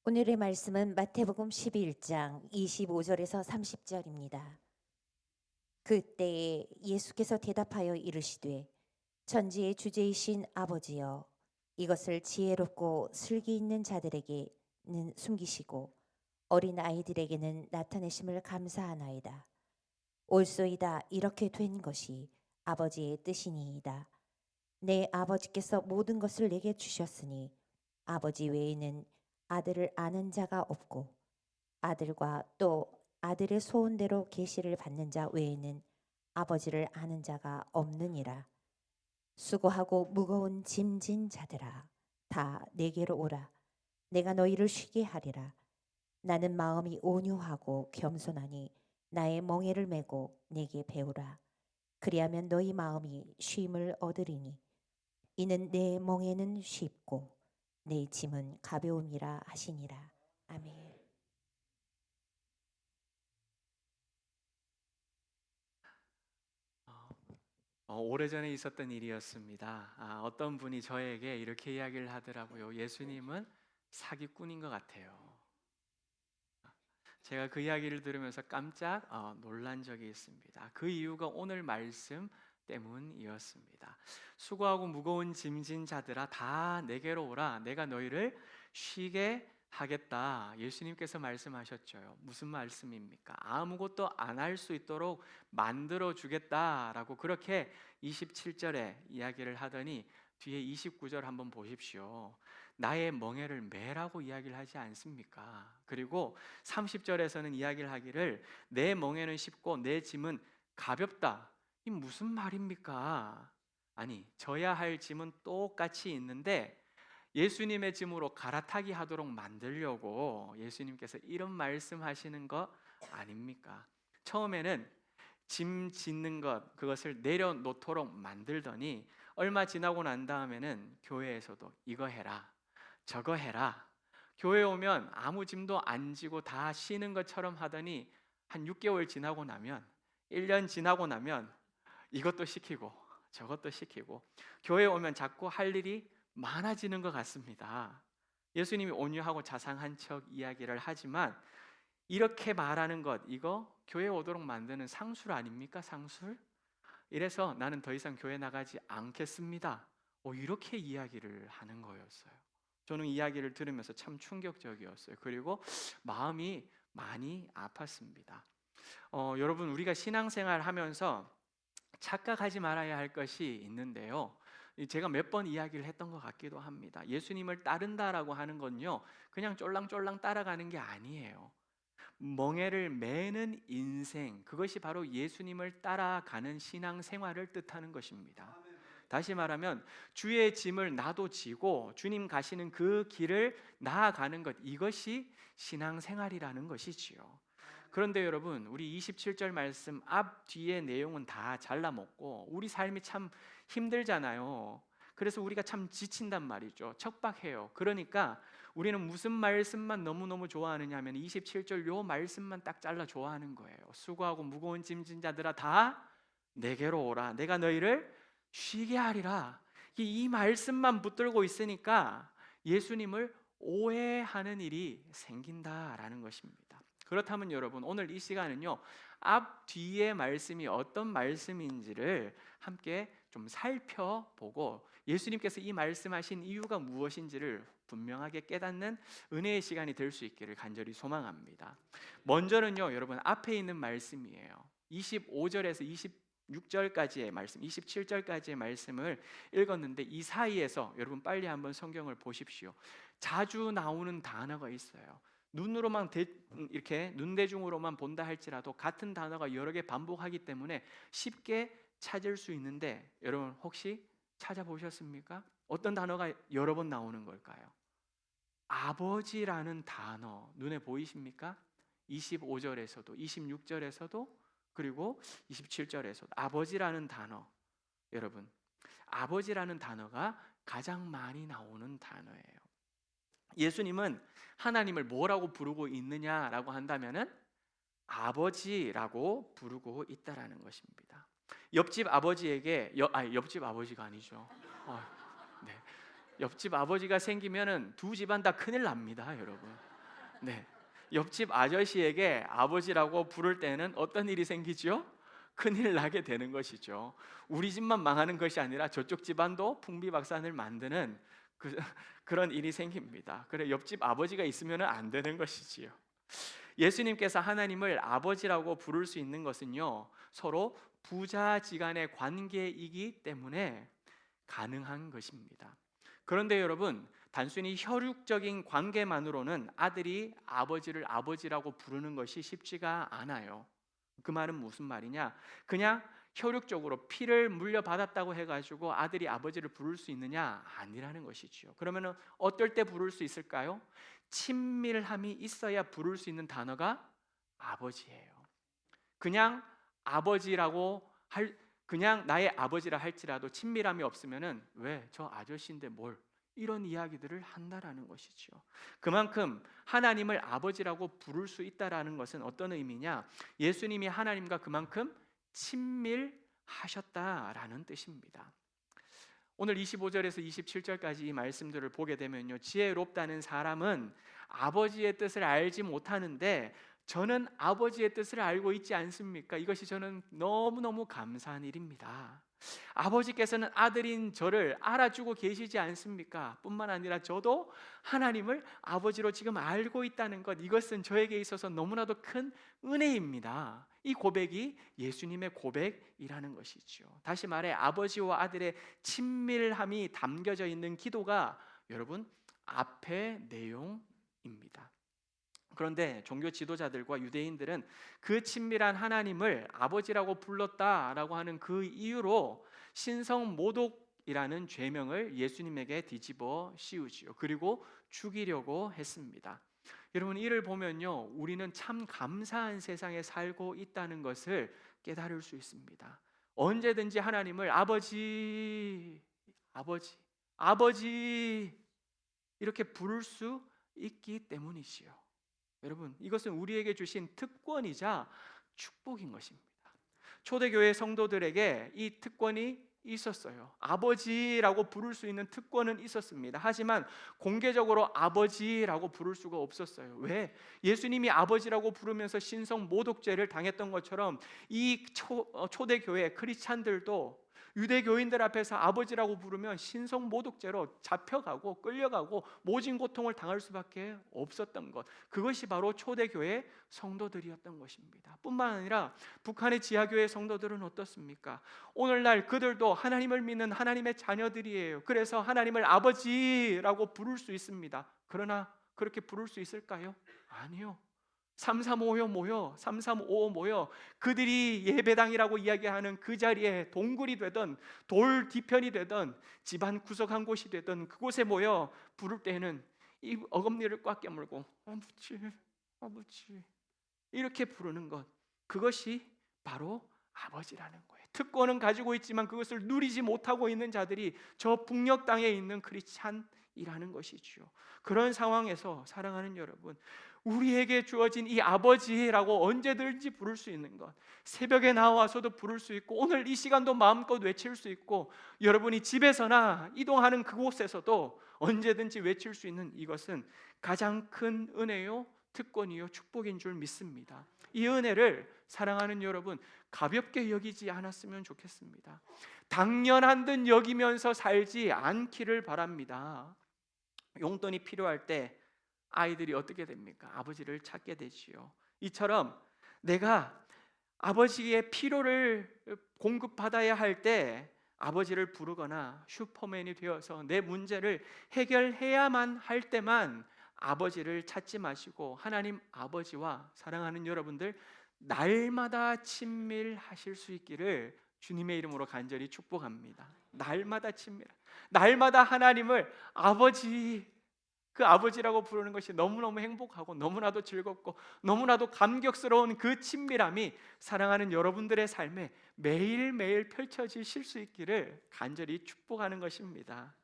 오늘의 말씀은 마태복음 11장 25절에서 30절입니다. 그때에 예수께서 대답하여 이르시되 천지의 주제이신 아버지여, 이것을 지혜롭고 슬기 있는 자들에게는 숨기시고 어린 아이들에게는 나타내심을 감사하나이다. 옳소이다. 이렇게 된 것이 아버지의 뜻이니이다. 내 아버지께서 모든 것을 내게 주셨으니 아버지 외에는 아들을 아는 자가 없고 아들과 또 아들의 소원대로 계시를 받는 자 외에는 아버지를 아는 자가 없느니라. 수고하고 무거운 짐진 자들아, 다 내게로 오라. 내가 너희를 쉬게 하리라. 나는 마음이 온유하고 겸손하니 나의 멍에를 메고 내게 배우라. 그리하면 너희 마음이 쉼을 얻으리니 이는 내 멍에는 쉽고 내 짐은 가벼움이라 하시니라. 아멘. 오래전에 있었던 일이었습니다. 어떤 분이 저에게 이렇게 이야기를 하더라고요. 예수님은 사기꾼인 것 같아요. 제가 그 이야기를 들으면서 깜짝 놀란 적이 있습니다. 그 이유가 오늘 말씀 때문이었습니다. 수고하고 무거운 짐진 자들아, 다 내게로 오라. 내가 너희를 쉬게 하겠다. 예수님께서 말씀하셨죠. 무슨 말씀입니까? 아무것도 안 할 수 있도록 만들어 주겠다라고 그렇게 27절에 이야기를 하더니 뒤에 29절 한번 보십시오. 나의 멍에를 매라고 이야기를 하지 않습니까? 그리고 30절에서는 이야기를 하기를 내 멍에는 쉽고 내 짐은 가볍다. 이 무슨 말입니까? 아니, 져야 할 짐은 똑같이 있는데 예수님의 짐으로 갈아타기 하도록 만들려고 예수님께서 이런 말씀하시는 거 아닙니까? 처음에는 짐 짓는 것, 그것을 내려놓도록 만들더니 얼마 지나고 난 다음에는 교회에서도 이거 해라, 저거 해라. 교회 오면 아무 짐도 안 지고 다 쉬는 것처럼 하더니 한 6개월 지나고 나면, 1년 지나고 나면 이것도 시키고 저것도 시키고 교회 오면 자꾸 할 일이 많아지는 것 같습니다. 예수님이 온유하고 자상한 척 이야기를 하지만 이렇게 말하는 것, 이거 교회 오도록 만드는 상술 아닙니까? 상술? 이래서 나는 더 이상 교회 나가지 않겠습니다. 이렇게 이야기를 하는 거였어요. 저는 이야기를 들으면서 참 충격적이었어요. 그리고 마음이 많이 아팠습니다. 여러분, 우리가 신앙생활 하면서 착각하지 말아야 할 것이 있는데요. 제가 몇 번 이야기를 했던 것 같기도 합니다. 예수님을 따른다라고 하는 건요, 그냥 쫄랑쫄랑 따라가는 게 아니에요. 멍에를 매는 인생, 그것이 바로 예수님을 따라가는 신앙생활을 뜻하는 것입니다. 다시 말하면 주의 짐을 나도 지고 주님 가시는 그 길을 나아가는 것, 이것이 신앙생활이라는 것이지요. 그런데 여러분, 우리 27절 말씀 앞 뒤의 내용은 다 잘라먹고 우리 삶이 참 힘들잖아요. 그래서 우리가 참 지친단 말이죠. 척박해요. 그러니까 우리는 무슨 말씀만 너무너무 좋아하느냐 하면 27절 요 말씀만 딱 잘라 좋아하는 거예요. 수고하고 무거운 짐진 자들아, 다 내게로 오라. 내가 너희를 쉬게 하리라. 이 말씀만 붙들고 있으니까 예수님을 오해하는 일이 생긴다라는 것입니다. 그렇다면 여러분, 오늘 이 시간은요, 앞 뒤의 말씀이 어떤 말씀인지를 함께 좀 살펴보고 예수님께서 이 말씀하신 이유가 무엇인지를 분명하게 깨닫는 은혜의 시간이 될 수 있기를 간절히 소망합니다. 먼저는요, 여러분, 앞에 있는 말씀이에요. 25절에서 26절까지의 말씀, 27절까지의 말씀을 읽었는데 이 사이에서 여러분 빨리 한번 성경을 보십시오. 자주 나오는 단어가 있어요. 눈으로만 이렇게 눈대중으로만 본다 할지라도 같은 단어가 여러 개 반복하기 때문에 쉽게 찾을 수 있는데 여러분 혹시 찾아보셨습니까? 어떤 단어가 여러 번 나오는 걸까요? 아버지라는 단어 눈에 보이십니까? 25절에서도 26절에서도 그리고 27절에서도 아버지라는 단어, 여러분 아버지라는 단어가 가장 많이 나오는 단어예요. 예수님은 하나님을 뭐라고 부르고 있느냐라고 한다면은 아버지라고 부르고 있다라는 것입니다. 옆집 아버지에게 옆집 아버지가 아니죠. 네. 옆집 아버지가 생기면은 두 집안 다 큰일 납니다, 여러분. 네. 옆집 아저씨에게 아버지라고 부를 때는 어떤 일이 생기죠? 큰일 나게 되는 것이죠. 우리 집만 망하는 것이 아니라 저쪽 집안도 풍비박산을 만드는 그, 그런 일이 생깁니다. 그래 옆집 아버지가 있으면 안 되는 것이지요. 예수님께서 하나님을 아버지라고 부를 수 있는 것은요, 서로 부자지간의 관계이기 때문에 가능한 것입니다. 그런데 여러분, 단순히 혈육적인 관계만으로는 아들이 아버지를 아버지라고 부르는 것이 쉽지가 않아요. 그 말은 무슨 말이냐? 그냥 혈육적으로 피를 물려받았다고 해가지고 아들이 아버지를 부를 수 있느냐? 아니라는 것이죠. 그러면 어떨 때 부를 수 있을까요? 친밀함이 있어야 부를 수 있는 단어가 아버지예요. 그냥 아버지라고 그냥 나의 아버지라 할지라도 친밀함이 없으면은 왜 저 아저씨인데 뭘 이런 이야기들을 한다라는 것이죠. 그만큼 하나님을 아버지라고 부를 수 있다라는 것은 어떤 의미냐? 예수님이 하나님과 그만큼 친밀하셨다라는 뜻입니다. 오늘 25절에서 27절까지 이 말씀들을 보게 되면요, 지혜롭다는 사람은 아버지의 뜻을 알지 못하는데 저는 아버지의 뜻을 알고 있지 않습니까? 이것이 저는 너무너무 감사한 일입니다. 아버지께서는 아들인 저를 알아주고 계시지 않습니까? 뿐만 아니라 저도 하나님을 아버지로 지금 알고 있다는 것, 이것은 저에게 있어서 너무나도 큰 은혜입니다. 이 고백이 예수님의 고백이라는 것이죠. 다시 말해 아버지와 아들의 친밀함이 담겨져 있는 기도가 여러분 앞의 내용입니다. 그런데 종교 지도자들과 유대인들은 그 친밀한 하나님을 아버지라고 불렀다라고 하는 그 이유로 신성 모독이라는 죄명을 예수님에게 뒤집어 씌우지요. 그리고 죽이려고 했습니다. 여러분, 이를 보면요, 우리는 참 감사한 세상에 살고 있다는 것을 깨달을 수 있습니다. 언제든지 하나님을 아버지, 아버지, 아버지 이렇게 부를 수 있기 때문이지요. 여러분, 이것은 우리에게 주신 특권이자 축복인 것입니다. 초대교회 성도들에게 이 특권이 있었어요. 아버지라고 부를 수 있는 특권은 있었습니다. 하지만 공개적으로 아버지라고 부를 수가 없었어요. 왜? 예수님이 아버지라고 부르면서 신성 모독죄를 당했던 것처럼 이 초대교회 크리스찬들도 유대교인들 앞에서 아버지라고 부르면 신성 모독죄로 잡혀가고 끌려가고 모진 고통을 당할 수밖에 없었던 것, 그것이 바로 초대교회 성도들이었던 것입니다. 뿐만 아니라 북한의 지하교회 성도들은 어떻습니까? 오늘날 그들도 하나님을 믿는 하나님의 자녀들이에요. 그래서 하나님을 아버지라고 부를 수 있습니다. 그러나 그렇게 부를 수 있을까요? 아니요. 3355 모여, 3355 모여 그들이 예배당이라고 이야기하는 그 자리에 동굴이 되던 돌 뒤편이 되던 집안 구석한 곳이 되던 그곳에 모여 부를 때에는 이 어금니를 꽉 깨물고 아버지, 아버지 이렇게 부르는 것, 그것이 바로 아버지라는 거예요. 특권은 가지고 있지만 그것을 누리지 못하고 있는 자들이 저 북녘 땅에 있는 크리스찬이라는 것이죠. 그런 상황에서 사랑하는 여러분, 우리에게 주어진 이 아버지라고 언제든지 부를 수 있는 것, 새벽에 나와서도 부를 수 있고 오늘 이 시간도 마음껏 외칠 수 있고 여러분이 집에서나 이동하는 그곳에서도 언제든지 외칠 수 있는 이것은 가장 큰 은혜요, 특권이요, 축복인 줄 믿습니다. 이 은혜를 사랑하는 여러분 가볍게 여기지 않았으면 좋겠습니다. 당연한 듯 여기면서 살지 않기를 바랍니다. 용돈이 필요할 때 아이들이 어떻게 됩니까? 아버지를 찾게 되지요. 이처럼 내가 아버지의 필요를 공급받아야 할 때 아버지를 부르거나 슈퍼맨이 되어서 내 문제를 해결해야만 할 때만 아버지를 찾지 마시고 하나님 아버지와 사랑하는 여러분들 날마다 친밀하실 수 있기를 주님의 이름으로 간절히 축복합니다. 날마다 친밀, 날마다 하나님을 아버지, 그 아버지라고 부르는 것이 너무너무 행복하고 너무나도 즐겁고 너무나도 감격스러운 그 친밀함이 사랑하는 여러분들의 삶에 매일매일 펼쳐지실 수 있기를 간절히 축복하는 것입니다.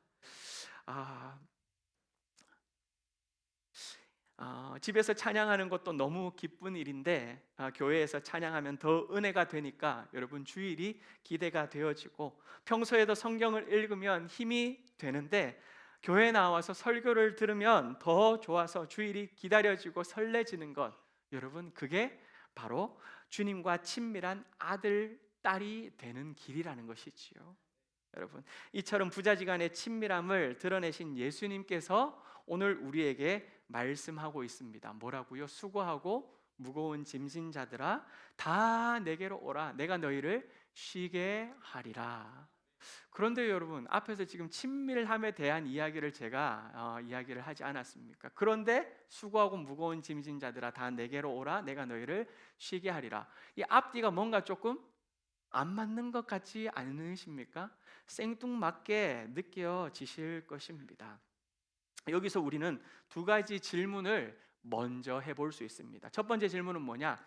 집에서 찬양하는 것도 너무 기쁜 일인데 교회에서 찬양하면 더 은혜가 되니까 여러분 주일이 기대가 되어지고 평소에도 성경을 읽으면 힘이 되는데 교회 나와서 설교를 들으면 더 좋아서 주일이 기다려지고 설레지는 것, 여러분 그게 바로 주님과 친밀한 아들, 딸이 되는 길이라는 것이지요. 여러분, 이처럼 부자지간의 친밀함을 드러내신 예수님께서 오늘 우리에게 말씀하고 있습니다. 뭐라고요? 수고하고 무거운 짐진 자들아 다 내게로 오라, 내가 너희를 쉬게 하리라. 그런데 여러분, 앞에서 지금 친밀함에 대한 이야기를 제가 이야기를 하지 않았습니까? 그런데 수고하고 무거운 짐진 자들아 다 내게로 오라, 내가 너희를 쉬게 하리라. 이 앞뒤가 뭔가 조금 안 맞는 것 같지 않으십니까? 생뚱맞게 느껴지실 것입니다. 여기서 우리는 두 가지 질문을 먼저 해볼 수 있습니다. 첫 번째 질문은 뭐냐?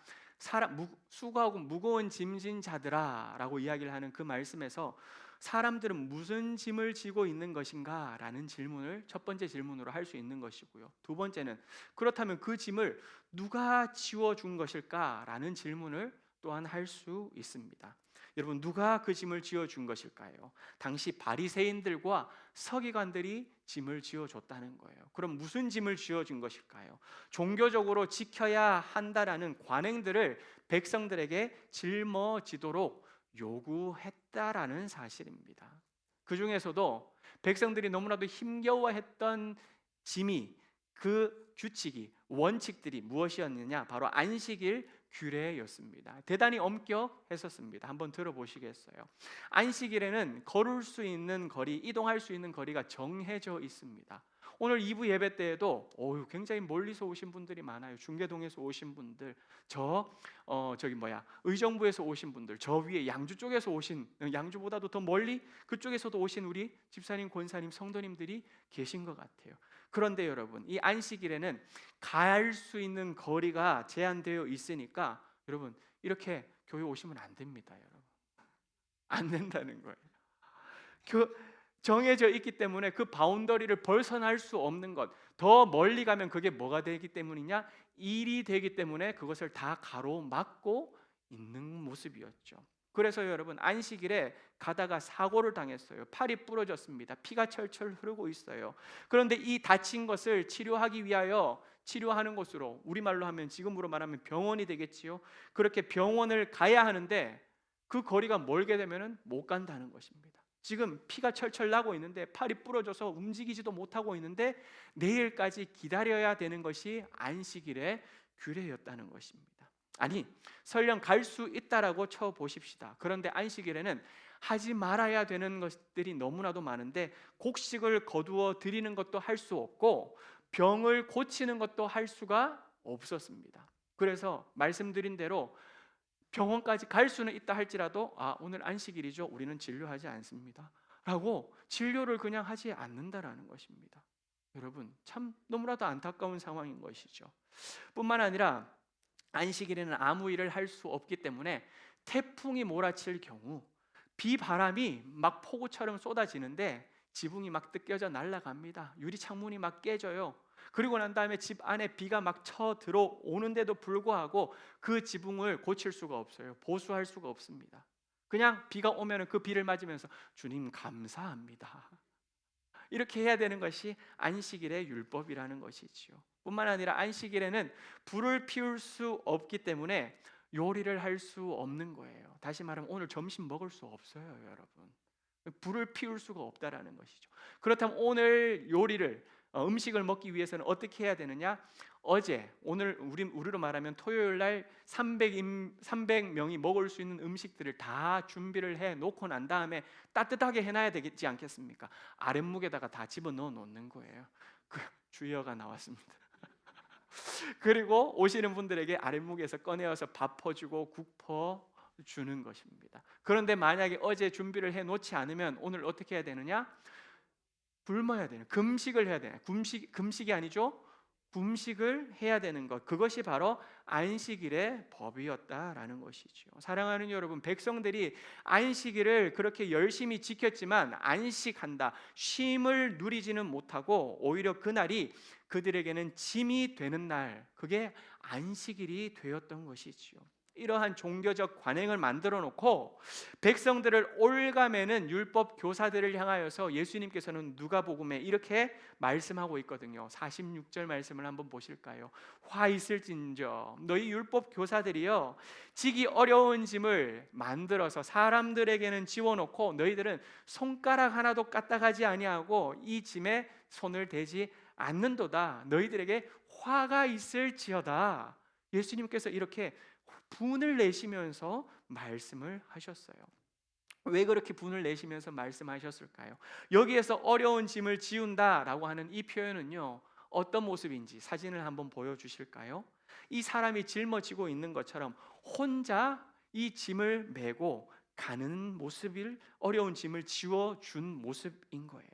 수고하고 무거운 짐진 자들아 라고 이야기를 하는 그 말씀에서 사람들은 무슨 짐을 지고 있는 것인가? 라는 질문을 첫 번째 질문으로 할 수 있는 것이고요. 두 번째는 그렇다면 그 짐을 누가 지워준 것일까? 라는 질문을 또한 할 수 있습니다. 여러분, 누가 그 짐을 지어준 것일까요? 당시 바리새인들과 서기관들이 짐을 지어줬다는 거예요. 그럼 무슨 짐을 지어준 것일까요? 종교적으로 지켜야 한다라는 관행들을 백성들에게 짊어지도록 요구했다라는 사실입니다. 그 중에서도 백성들이 너무나도 힘겨워했던 짐이, 그 규칙이, 원칙들이 무엇이었느냐? 바로 안식일 규례였습니다. 대단히 엄격했었습니다. 한번 들어보시겠어요? 안식일에는 걸을 수 있는 거리, 이동할 수 있는 거리가 정해져 있습니다. 오늘 2부 예배 때에도 굉장히 멀리서 오신 분들이 많아요. 중계동에서 오신 분들, 의정부에서 오신 분들, 저 위에 양주 쪽에서 오신, 양주보다도 더 멀리 그쪽에서도 오신 우리 집사님, 권사님, 성도님들이 계신 것 같아요. 그런데 여러분, 이 안식일에는 갈 수 있는 거리가 제한되어 있으니까 여러분, 이렇게 교회 오시면 안 됩니다. 여러분, 안 된다는 거예요. 정해져 있기 때문에 그 바운더리를 벗어날 수 없는 것, 더 멀리 가면 그게 뭐가 되기 때문이냐? 일이 되기 때문에 그것을 다 가로막고 있는 모습이었죠. 그래서 여러분, 안식일에 가다가 사고를 당했어요. 팔이 부러졌습니다. 피가 철철 흐르고 있어요. 그런데 이 다친 것을 치료하기 위하여, 치료하는 곳으로, 우리말로 하면, 지금으로 말하면 병원이 되겠지요. 그렇게 병원을 가야 하는데 그 거리가 멀게 되면 못 간다는 것입니다. 지금 피가 철철 나고 있는데, 팔이 부러져서 움직이지도 못하고 있는데 내일까지 기다려야 되는 것이 안식일의 규례였다는 것입니다. 아니, 설령 갈 수 있다라고 쳐보십시다. 그런데 안식일에는 하지 말아야 되는 것들이 너무나도 많은데, 곡식을 거두어 드리는 것도 할 수 없고 병을 고치는 것도 할 수가 없었습니다. 그래서 말씀드린 대로 병원까지 갈 수는 있다 할지라도 오늘 안식일이죠, 우리는 진료하지 않습니다 라고 진료를 그냥 하지 않는다라는 것입니다. 여러분, 참 너무나도 안타까운 상황인 것이죠. 뿐만 아니라 안식일에는 아무 일을 할 수 없기 때문에 태풍이 몰아칠 경우, 비바람이 막 폭우처럼 쏟아지는데 지붕이 막 뜯겨져 날아갑니다. 유리창문이 막 깨져요. 그리고 난 다음에 집 안에 비가 막 쳐 들어오는데도 불구하고 그 지붕을 고칠 수가 없어요. 보수할 수가 없습니다. 그냥 비가 오면 그 비를 맞으면서 주님 감사합니다, 이렇게 해야 되는 것이 안식일의 율법이라는 것이지요. 뿐만 아니라 안식일에는 불을 피울 수 없기 때문에 요리를 할 수 없는 거예요. 다시 말하면 오늘 점심 먹을 수 없어요, 여러분. 불을 피울 수가 없다라는 것이죠. 그렇다면 오늘 요리를, 음식을 먹기 위해서는 어떻게 해야 되느냐? 오늘 우리로 말하면 토요일 날 300명이 먹을 수 있는 음식들을 다 준비를 해 놓고 난 다음에 따뜻하게 해놔야 되겠지 않겠습니까? 아랫목에다가 다 집어넣어 놓는 거예요. 그 주여가 나왔습니다. 그리고 오시는 분들에게 아랫목에서 꺼내어서 밥 퍼주고 국 퍼주는 것입니다. 그런데 만약에 어제 준비를 해 놓지 않으면 오늘 어떻게 해야 되느냐? 굶어야 되는, 금식을 해야 되는, 금식이 아니죠, 금식을 해야 되는 것, 그것이 바로 안식일의 법이었다라는 것이죠. 사랑하는 여러분, 백성들이 안식일을 그렇게 열심히 지켰지만 안식한다, 쉼을 누리지는 못하고 오히려 그날이 그들에게는 짐이 되는 날, 그게 안식일이 되었던 것이지요. 이러한 종교적 관행을 만들어 놓고 백성들을 올가매는 율법 교사들을 향하여서 예수님께서는 누가복음에 이렇게 말씀하고 있거든요. 46절 말씀을 한번 보실까요? 화 있을진저 너희 율법 교사들이요 지기 어려운 짐을 만들어서 사람들에게는 지워놓고 너희들은 손가락 하나도 까딱하지 아니하고 이 짐에 손을 대지 않는도다. 너희들에게 화가 있을지어다. 예수님께서 이렇게 분을 내시면서 말씀을 하셨어요. 왜 그렇게 분을 내시면서 말씀하셨을까요? 여기에서 어려운 짐을 지운다라고 하는 이 표현은요, 어떤 모습인지 사진을 한번 보여주실까요? 이 사람이 짊어지고 있는 것처럼 혼자 이 짐을 메고 가는 모습을, 어려운 짐을 지워준 모습인 거예요.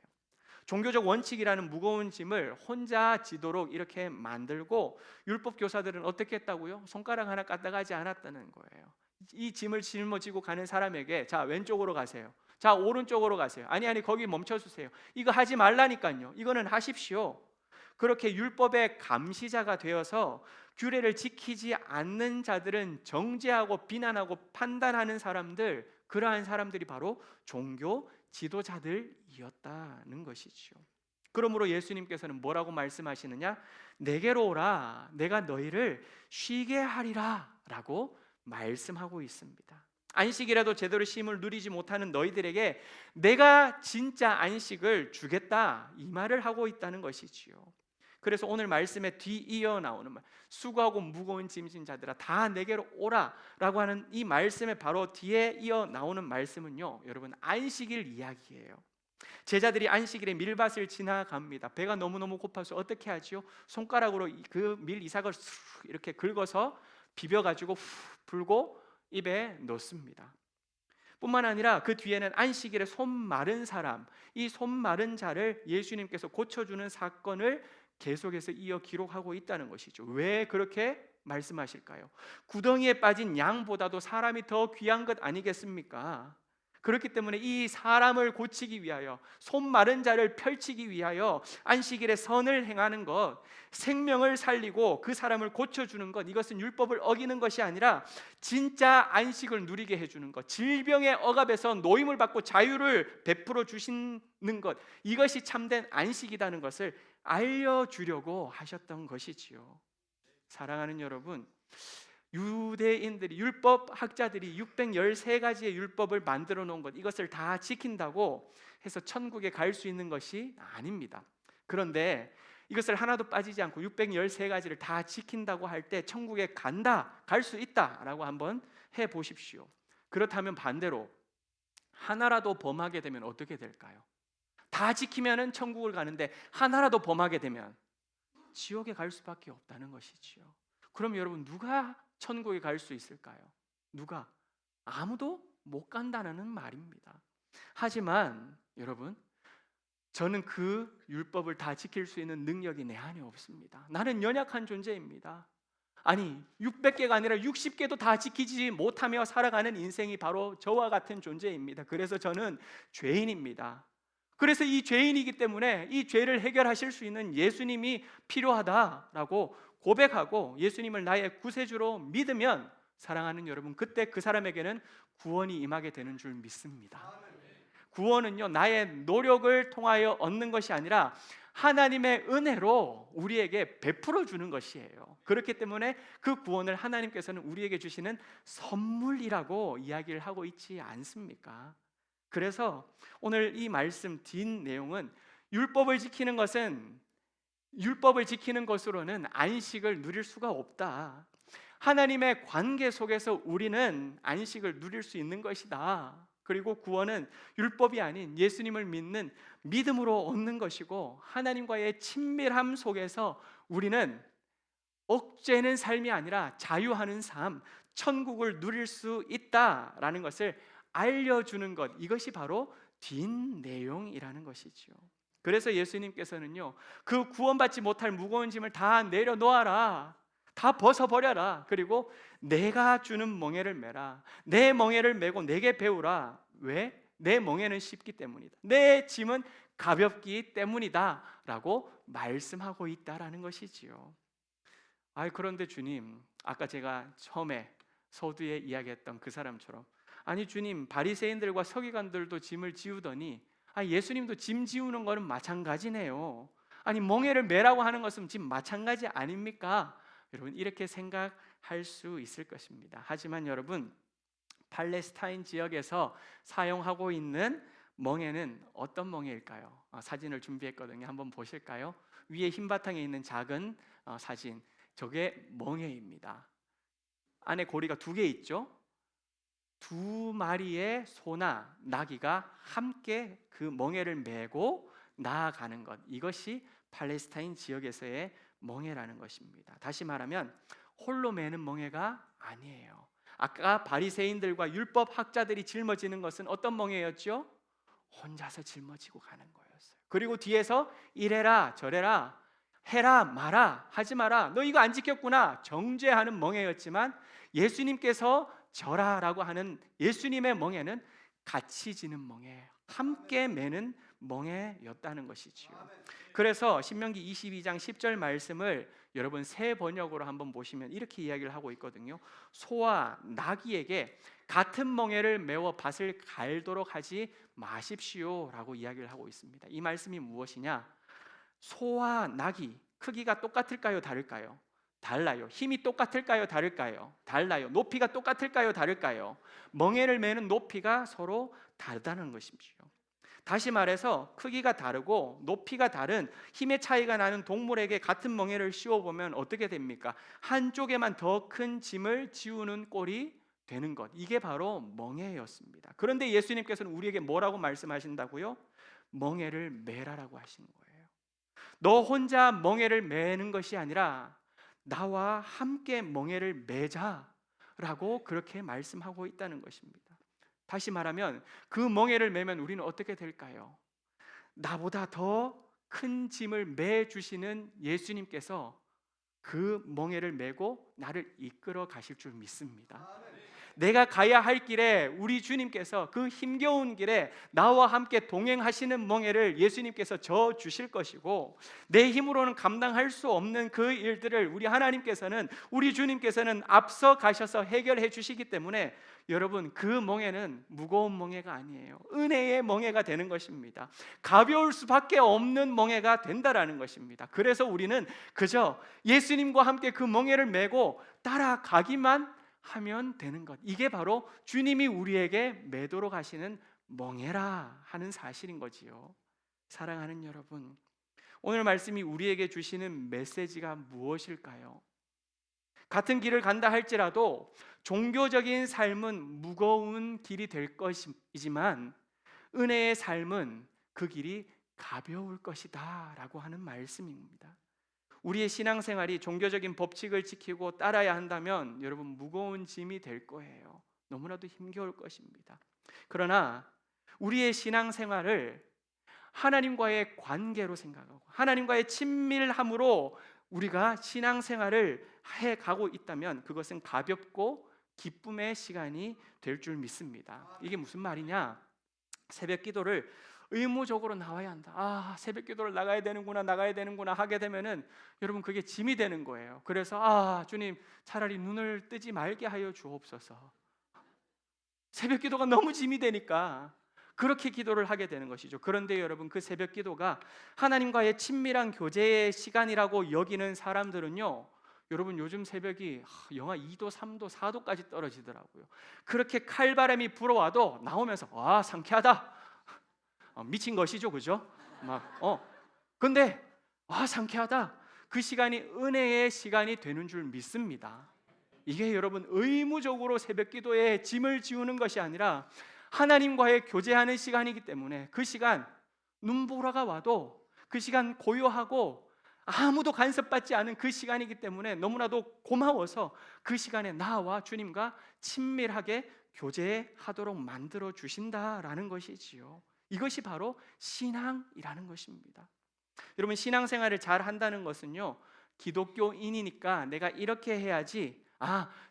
종교적 원칙이라는 무거운 짐을 혼자 지도록 이렇게 만들고, 율법 교사들은 어떻게 했다고요? 손가락 하나 까딱하지 않았다는 거예요. 이 짐을 짊어지고 가는 사람에게 자 왼쪽으로 가세요, 자 오른쪽으로 가세요, 아니 거기 멈춰주세요, 이거 하지 말라니까요, 이거는 하십시오. 그렇게 율법의 감시자가 되어서 규례를 지키지 않는 자들은 정죄하고 비난하고 판단하는 사람들, 그러한 사람들이 바로 종교 지도자들이었다는 것이죠. 그러므로 예수님께서는 뭐라고 말씀하시느냐? 내게로 오라, 내가 너희를 쉬게 하리라 라고 말씀하고 있습니다. 안식이라도 제대로 쉼을 누리지 못하는 너희들에게 내가 진짜 안식을 주겠다, 이 말을 하고 있다는 것이지요. 그래서 오늘 말씀에 뒤이어 나오는 말, 수고하고 무거운 짐진 자들아 다 내게로 오라 라고 하는 이 말씀에 바로 뒤에 이어 나오는 말씀은요, 여러분 안식일 이야기예요. 제자들이 안식일에 밀밭을 지나갑니다. 배가 너무너무 고파서 어떻게 하지요? 손가락으로 그 밀 이삭을 이렇게 긁어서 비벼가지고 후 불고 입에 넣습니다. 뿐만 아니라 그 뒤에는 안식일에 손 마른 사람, 이 손 마른 자를 예수님께서 고쳐주는 사건을 계속해서 이어 기록하고 있다는 것이죠. 왜 그렇게 말씀하실까요? 구덩이에 빠진 양보다도 사람이 더 귀한 것 아니겠습니까? 그렇기 때문에 이 사람을 고치기 위하여, 손 마른 자를 펼치기 위하여 안식일에 선을 행하는 것, 생명을 살리고 그 사람을 고쳐주는 것, 이것은 율법을 어기는 것이 아니라 진짜 안식을 누리게 해주는 것, 질병의 억압에서 노임을 받고 자유를 베풀어 주시는 것, 이것이 참된 안식이라는 것을 알려주려고 하셨던 것이지요. 사랑하는 여러분, 유대인들이, 율법 학자들이 613가지의 율법을 만들어 놓은 것, 이것을 다 지킨다고 해서 천국에 갈 수 있는 것이 아닙니다. 그런데 이것을 하나도 빠지지 않고 613가지를 다 지킨다고 할 때 천국에 간다, 갈 수 있다라고 한번 해보십시오. 그렇다면 반대로 하나라도 범하게 되면 어떻게 될까요? 다 지키면은 천국을 가는데 하나라도 범하게 되면 지옥에 갈 수밖에 없다는 것이지요. 그럼 여러분, 누가 천국에 갈 수 있을까요? 누가? 아무도 못 간다는 말입니다. 하지만 여러분, 저는 그 율법을 다 지킬 수 있는 능력이 내 안에 없습니다. 나는 연약한 존재입니다. 아니 600개가 아니라 60개도 다 지키지 못하며 살아가는 인생이 바로 저와 같은 존재입니다. 그래서 저는 죄인입니다. 그래서 이 죄인이기 때문에 이 죄를 해결하실 수 있는 예수님이 필요하다라고 고백하고 예수님을 나의 구세주로 믿으면, 사랑하는 여러분, 그때 그 사람에게는 구원이 임하게 되는 줄 믿습니다. 구원은요, 나의 노력을 통하여 얻는 것이 아니라 하나님의 은혜로 우리에게 베풀어 주는 것이에요. 그렇기 때문에 그 구원을 하나님께서는 우리에게 주시는 선물이라고 이야기를 하고 있지 않습니까? 그래서 오늘 이 말씀 뒷 내용은, 율법을 지키는 것으로는 안식을 누릴 수가 없다. 하나님의 관계 속에서 우리는 안식을 누릴 수 있는 것이다. 그리고 구원은 율법이 아닌 예수님을 믿는 믿음으로 얻는 것이고, 하나님과의 친밀함 속에서 우리는 억제는 삶이 아니라 자유하는 삶, 천국을 누릴 수 있다라는 것을 알려주는 것, 이것이 바로 뒷내용이라는 것이죠. 그래서 예수님께서는요, 그 구원받지 못할 무거운 짐을 다 내려놓아라, 다 벗어버려라, 그리고 내가 주는 멍에를 메라, 내 멍에를 메고 내게 배우라. 왜? 내 멍에는 쉽기 때문이다, 내 짐은 가볍기 때문이다 라고 말씀하고 있다라는 것이지요. 그런데 주님, 아까 제가 처음에 서두에 이야기했던 그 사람처럼, 아니 주님, 바리새인들과 서기관들도 짐을 지우더니 예수님도 짐 지우는 거는 마찬가지네요. 아니 멍에를 매라고 하는 것은 지금 마찬가지 아닙니까? 여러분, 이렇게 생각할 수 있을 것입니다. 하지만 여러분, 팔레스타인 지역에서 사용하고 있는 멍에는 어떤 멍에일까요? 사진을 준비했거든요. 한번 보실까요? 위에 흰 바탕에 있는 작은 사진, 저게 멍에입니다. 안에 고리가 2개 있죠? 2마리의 소나 나귀가 함께 그 멍에를 메고 나아가는 것, 이것이 팔레스타인 지역에서의 멍에라는 것입니다. 다시 말하면 홀로 메는 멍에가 아니에요. 아까 바리새인들과 율법 학자들이 짊어지는 것은 어떤 멍에였죠? 혼자서 짊어지고 가는 거였어요. 그리고 뒤에서 이래라 저래라, 해라 마라, 하지 마라, 너 이거 안 지켰구나, 정죄하는 멍에였지만, 예수님께서 져라라고 하는 예수님의 멍에는 같이 지는 멍에, 함께 매는 멍에였다는 것이지요. 그래서 신명기 22장 10절 말씀을 여러분 새 번역으로 한번 보시면 이렇게 이야기를 하고 있거든요. 소와 나귀에게 같은 멍에를 메워 밭을 갈도록 하지 마십시오라고 이야기를 하고 있습니다. 이 말씀이 무엇이냐? 소와 나귀, 크기가 똑같을까요? 다를까요? 달라요. 힘이 똑같을까요? 다를까요? 달라요. 높이가 똑같을까요? 다를까요? 멍에를 매는 높이가 서로 다르다는 것이죠. 다시 말해서 크기가 다르고 높이가 다른, 힘의 차이가 나는 동물에게 같은 멍에를 씌워보면 어떻게 됩니까? 한쪽에만 더 큰 짐을 지우는 꼴이 되는 것, 이게 바로 멍에였습니다. 그런데 예수님께서는 우리에게 뭐라고 말씀하신다고요? 멍에를 매라라고 하시는 거예요. 너 혼자 멍에를 매는 것이 아니라 나와 함께 멍에를 매자라고 그렇게 말씀하고 있다는 것입니다. 다시 말하면 그 멍에를 매면 우리는 어떻게 될까요? 나보다 더 큰 짐을 매주시는 예수님께서 그 멍에를 메고 나를 이끌어 가실 줄 믿습니다. 내가 가야 할 길에 우리 주님께서 그 힘겨운 길에 나와 함께 동행하시는 멍에를 예수님께서 져 주실 것이고, 내 힘으로는 감당할 수 없는 그 일들을 우리 하나님께서는, 우리 주님께서는 앞서 가셔서 해결해 주시기 때문에 여러분, 그 멍에는 무거운 멍에가 아니에요. 은혜의 멍에가 되는 것입니다. 가벼울 수밖에 없는 멍에가 된다라는 것입니다. 그래서 우리는 그저 예수님과 함께 그 멍에를 메고 따라가기만 하면 되는 것, 이게 바로 주님이 우리에게 매도록 하시는 멍에라 하는 사실인 거지요. 사랑하는 여러분, 오늘 말씀이 우리에게 주시는 메시지가 무엇일까요? 같은 길을 간다 할지라도 종교적인 삶은 무거운 길이 될 것이지만 은혜의 삶은 그 길이 가벼울 것이다 라고 하는 말씀입니다. 우리의 신앙생활이 종교적인 법칙을 지키고 따라야 한다면 여러분 무거운 짐이 될 거예요. 너무나도 힘겨울 것입니다. 그러나 우리의 신앙생활을 하나님과의 관계로 생각하고 하나님과의 친밀함으로 우리가 신앙생활을 해가고 있다면 그것은 가볍고 기쁨의 시간이 될 줄 믿습니다. 이게 무슨 말이냐? 새벽 기도를 의무적으로 나와야 한다. 새벽 기도를 나가야 되는구나 하게 되면은 여러분 그게 짐이 되는 거예요. 그래서 주님 차라리 눈을 뜨지 말게 하여 주옵소서. 새벽 기도가 너무 짐이 되니까 그렇게 기도를 하게 되는 것이죠. 그런데 여러분, 그 새벽 기도가 하나님과의 친밀한 교제의 시간이라고 여기는 사람들은요, 여러분 요즘 새벽이 영하 2도, 3도, 4도까지 떨어지더라고요. 그렇게 칼바람이 불어와도 나오면서 상쾌하다, 미친 것이죠, 그죠? 근데 상쾌하다, 그 시간이 은혜의 시간이 되는 줄 믿습니다. 이게 여러분 의무적으로 새벽 기도에 짐을 지우는 것이 아니라 하나님과의 교제하는 시간이기 때문에, 그 시간 눈보라가 와도 그 시간 고요하고 아무도 간섭받지 않은 그 시간이기 때문에 너무나도 고마워서 그 시간에 나와 주님과 친밀하게 교제하도록 만들어 주신다라는 것이지요. 이것이 바로 신앙이라는 것입니다. 여러분, 신앙생활을 잘 한다는 것은요, 기독교인이니까 내가 이렇게 해야지,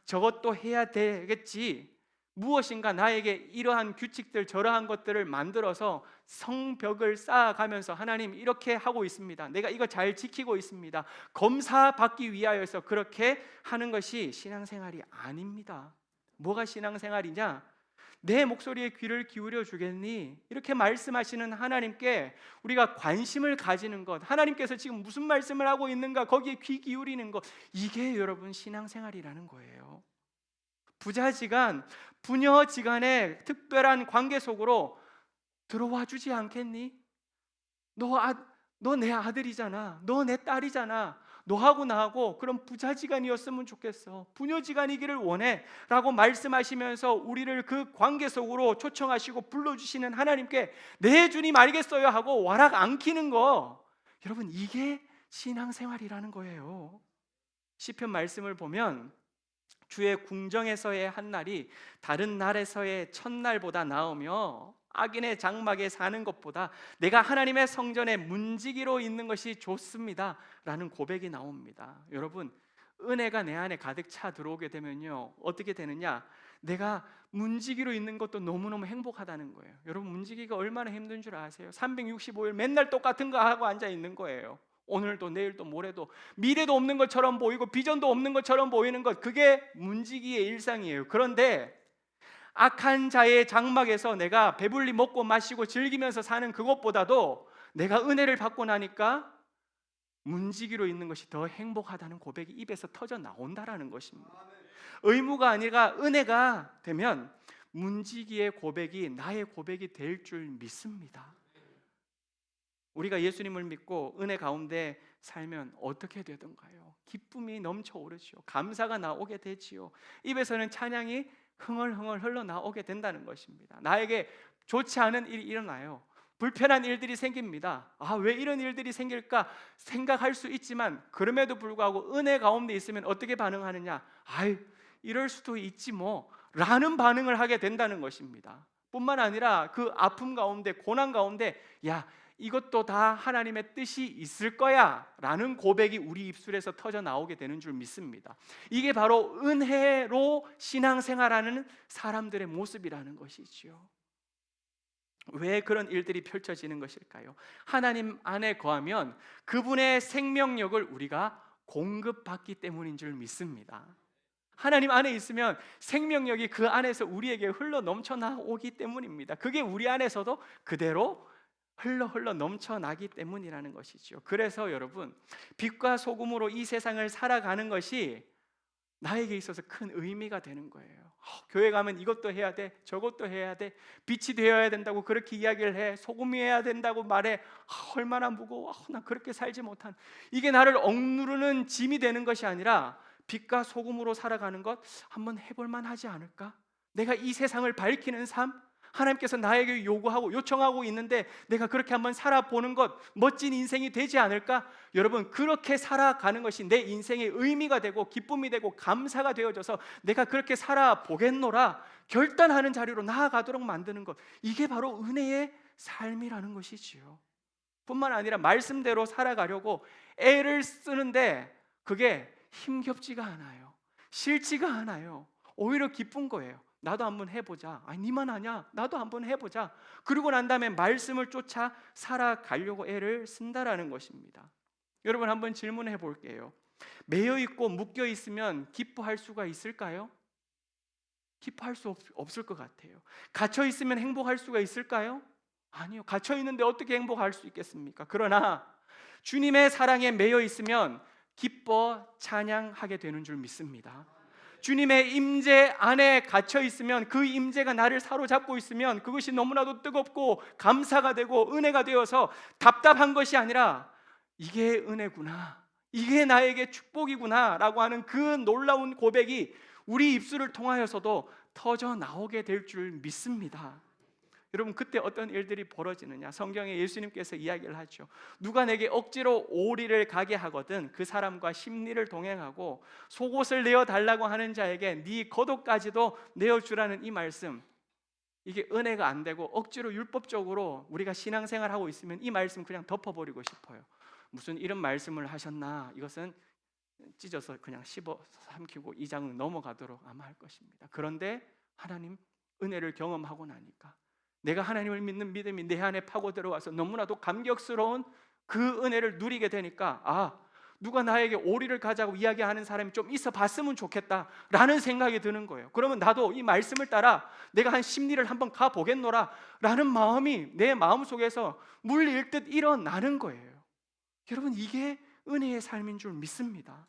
저것도 해야 되겠지, 무엇인가 나에게 이러한 규칙들 저러한 것들을 만들어서 성벽을 쌓아가면서 하나님 이렇게 하고 있습니다, 내가 이거 잘 지키고 있습니다, 검사받기 위하여서 그렇게 하는 것이 신앙생활이 아닙니다. 뭐가 신앙생활이냐? 내 목소리에 귀를 기울여 주겠니? 이렇게 말씀하시는 하나님께 우리가 관심을 가지는 것, 하나님께서 지금 무슨 말씀을 하고 있는가 거기에 귀 기울이는 것, 이게 여러분 신앙생활이라는 거예요. 부자지간, 부녀지간의 특별한 관계 속으로 들어와 주지 않겠니? 너 내 아들이잖아. 너 내 딸이잖아. 너하고 나하고 그런 부자지간이었으면 좋겠어. 부녀지간이기를 원해 라고 말씀하시면서 우리를 그 관계 속으로 초청하시고 불러주시는 하나님께 네 주님 알겠어요 하고 와락 안 키는 거, 여러분 이게 신앙생활이라는 거예요. 시편 말씀을 보면 주의 궁정에서의 한 날이 다른 날에서의 첫날보다 나으며 악인의 장막에 사는 것보다 내가 하나님의 성전에 문지기로 있는 것이 좋습니다 라는 고백이 나옵니다. 여러분, 은혜가 내 안에 가득 차 들어오게 되면요 어떻게 되느냐, 내가 문지기로 있는 것도 너무너무 행복하다는 거예요. 여러분, 문지기가 얼마나 힘든 줄 아세요? 365일 맨날 똑같은 거 하고 앉아 있는 거예요. 오늘도 내일도 모레도 미래도 없는 것처럼 보이고 비전도 없는 것처럼 보이는 것, 그게 문지기의 일상이에요. 그런데 악한 자의 장막에서 내가 배불리 먹고 마시고 즐기면서 사는 그것보다도 내가 은혜를 받고 나니까 문지기로 있는 것이 더 행복하다는 고백이 입에서 터져 나온다라는 것입니다. 의무가 아니라 은혜가 되면 문지기의 고백이 나의 고백이 될 줄 믿습니다. 우리가 예수님을 믿고 은혜 가운데 살면 어떻게 되던가요? 기쁨이 넘쳐오르지요. 감사가 나오게 되지요. 입에서는 찬양이 흥얼흥얼 흘러나오게 된다는 것입니다. 나에게 좋지 않은 일이 일어나요. 불편한 일들이 생깁니다. 왜 이런 일들이 생길까 생각할 수 있지만 그럼에도 불구하고 은혜 가운데 있으면 어떻게 반응하느냐? 이럴 수도 있지 뭐 라는 반응을 하게 된다는 것입니다. 뿐만 아니라 그 아픔 가운데, 고난 가운데 이것도 다 하나님의 뜻이 있을 거야 라는 고백이 우리 입술에서 터져 나오게 되는 줄 믿습니다. 이게 바로 은혜로 신앙생활하는 사람들의 모습이라는 것이지요. 왜 그런 일들이 펼쳐지는 것일까요? 하나님 안에 거하면 그분의 생명력을 우리가 공급받기 때문인 줄 믿습니다. 하나님 안에 있으면 생명력이 그 안에서 우리에게 흘러 넘쳐나오기 때문입니다. 그게 우리 안에서도 그대로 흘러 넘쳐나기 때문이라는 것이죠. 그래서 여러분, 빛과 소금으로 이 세상을 살아가는 것이 나에게 있어서 큰 의미가 되는 거예요. 교회 가면 이것도 해야 돼, 저것도 해야 돼, 빛이 되어야 된다고 그렇게 이야기를 해, 소금이 해야 된다고 말해. 얼마나 무거워. 난 그렇게 살지 못한. 이게 나를 억누르는 짐이 되는 것이 아니라 빛과 소금으로 살아가는 것 한번 해볼 만하지 않을까? 내가 이 세상을 밝히는 삶, 하나님께서 나에게 요구하고 요청하고 있는데 내가 그렇게 한번 살아보는 것, 멋진 인생이 되지 않을까? 여러분, 그렇게 살아가는 것이 내 인생의 의미가 되고 기쁨이 되고 감사가 되어져서 내가 그렇게 살아보겠노라 결단하는 자리로 나아가도록 만드는 것, 이게 바로 은혜의 삶이라는 것이지요. 뿐만 아니라 말씀대로 살아가려고 애를 쓰는데 그게 힘겹지가 않아요. 싫지가 않아요. 오히려 기쁜 거예요. 나도 한번 해보자. 니만 하냐? 나도 한번 해보자. 그러고 난 다음에 말씀을 쫓아 살아가려고 애를 쓴다라는 것입니다. 여러분, 한번 질문해 볼게요. 매여 있고 묶여 있으면 기뻐할 수가 있을까요? 기뻐할 수 없을 것 같아요. 갇혀 있으면 행복할 수가 있을까요? 아니요. 갇혀 있는데 어떻게 행복할 수 있겠습니까? 그러나 주님의 사랑에 매여 있으면 기뻐 찬양하게 되는 줄 믿습니다. 주님의 임재 안에 갇혀 있으면, 그 임재가 나를 사로잡고 있으면 그것이 너무나도 뜨겁고 감사가 되고 은혜가 되어서 답답한 것이 아니라 이게 은혜구나, 이게 나에게 축복이구나 라고 하는 그 놀라운 고백이 우리 입술을 통하여서도 터져 나오게 될 줄 믿습니다. 여러분, 그때 어떤 일들이 벌어지느냐? 성경에 예수님께서 이야기를 하죠. 누가 내게 억지로 오리를 가게 하거든 그 사람과 십리를 동행하고 속옷을 내어달라고 하는 자에게 네 겉옷까지도 내어주라는 이 말씀, 이게 은혜가 안 되고 억지로 율법적으로 우리가 신앙생활하고 있으면 이 말씀 그냥 덮어버리고 싶어요. 무슨 이런 말씀을 하셨나? 이것은 찢어서 그냥 씹어 삼키고 이 장을 넘어가도록 아마 할 것입니다. 그런데 하나님 은혜를 경험하고 나니까, 내가 하나님을 믿는 믿음이 내 안에 파고 들어와서 너무나도 감격스러운 그 은혜를 누리게 되니까 누가 나에게 오리를 가자고 이야기하는 사람이 좀 있어 봤으면 좋겠다라는 생각이 드는 거예요. 그러면 나도 이 말씀을 따라 내가 한 심리를 한번 가보겠노라 라는 마음이 내 마음속에서 물릴 듯 일어나는 거예요. 여러분, 이게 은혜의 삶인 줄 믿습니다.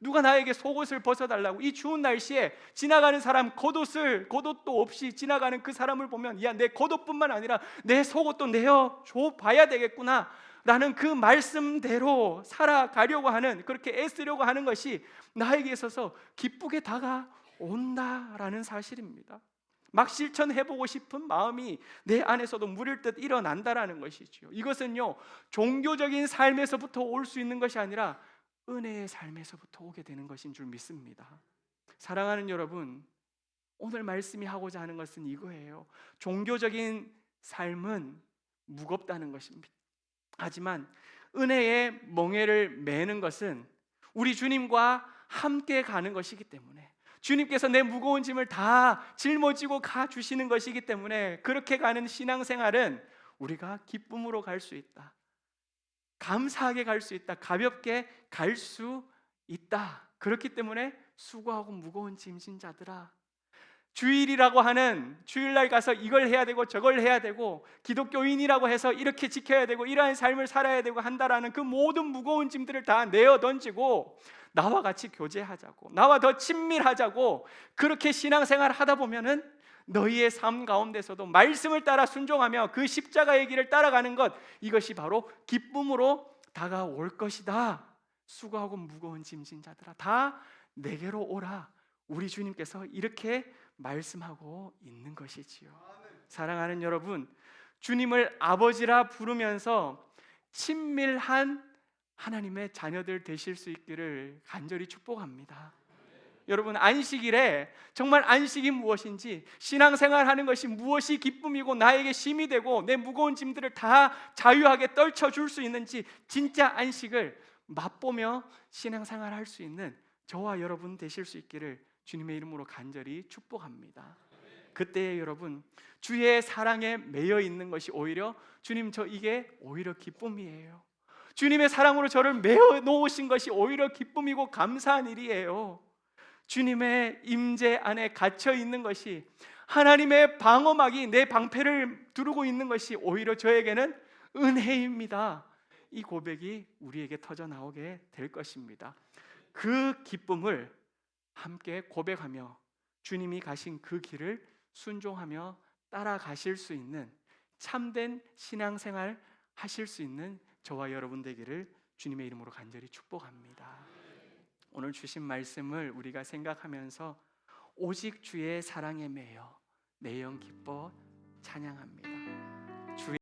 누가 나에게 속옷을 벗어달라고, 이 추운 날씨에 지나가는 사람 겉옷도 없이 지나가는 그 사람을 보면, 야, 내 겉옷뿐만 아니라 내 속옷도 내어줘 봐야 되겠구나 라는 그 말씀대로 살아가려고 하는, 그렇게 애쓰려고 하는 것이 나에게 있어서 기쁘게 다가온다라는 사실입니다. 막 실천해보고 싶은 마음이 내 안에서도 물일 듯 일어난다라는 것이죠. 이것은요, 종교적인 삶에서부터 올 수 있는 것이 아니라 은혜의 삶에서부터 오게 되는 것인 줄 믿습니다. 사랑하는 여러분, 오늘 말씀이 하고자 하는 것은 이거예요. 종교적인 삶은 무겁다는 것입니다. 하지만 은혜의 멍에를 매는 것은 우리 주님과 함께 가는 것이기 때문에, 주님께서 내 무거운 짐을 다 짊어지고 가주시는 것이기 때문에, 그렇게 가는 신앙생활은 우리가 기쁨으로 갈 수 있다, 감사하게 갈 수 있다, 가볍게 갈 수 있다. 그렇기 때문에 수고하고 무거운 짐진 자들아, 주일이라고 하는, 주일날 가서 이걸 해야 되고 저걸 해야 되고, 기독교인이라고 해서 이렇게 지켜야 되고 이러한 삶을 살아야 되고 한다라는 그 모든 무거운 짐들을 다 내어 던지고 나와 같이 교제하자고, 나와 더 친밀하자고, 그렇게 신앙생활 하다 보면은 너희의 삶 가운데서도 말씀을 따라 순종하며 그 십자가의 길을 따라가는 것, 이것이 바로 기쁨으로 다가올 것이다. 수고하고 무거운 짐진 자들아, 다 내게로 오라. 우리 주님께서 이렇게 말씀하고 있는 것이지요. 사랑하는 여러분, 주님을 아버지라 부르면서 친밀한 하나님의 자녀들 되실 수 있기를 간절히 축복합니다. 여러분, 안식일에 정말 안식이 무엇인지, 신앙생활하는 것이 무엇이 기쁨이고 나에게 힘이 되고 내 무거운 짐들을 다 자유하게 떨쳐줄 수 있는지, 진짜 안식을 맛보며 신앙생활할 수 있는 저와 여러분 되실 수 있기를 주님의 이름으로 간절히 축복합니다. 그때에 여러분, 주의 사랑에 매여 있는 것이 오히려, 주님 저 이게 오히려 기쁨이에요, 주님의 사랑으로 저를 메어 놓으신 것이 오히려 기쁨이고 감사한 일이에요. 주님의 임재 안에 갇혀 있는 것이, 하나님의 방어막이 내 방패를 두르고 있는 것이 오히려 저에게는 은혜입니다. 이 고백이 우리에게 터져 나오게 될 것입니다. 그 기쁨을 함께 고백하며 주님이 가신 그 길을 순종하며 따라가실 수 있는 참된 신앙생활 하실 수 있는 저와 여러분 되기를 주님의 이름으로 간절히 축복합니다. 오늘 주신 말씀을 우리가 생각하면서 오직 주의 사랑에 매여 내 영 기뻐 찬양합니다.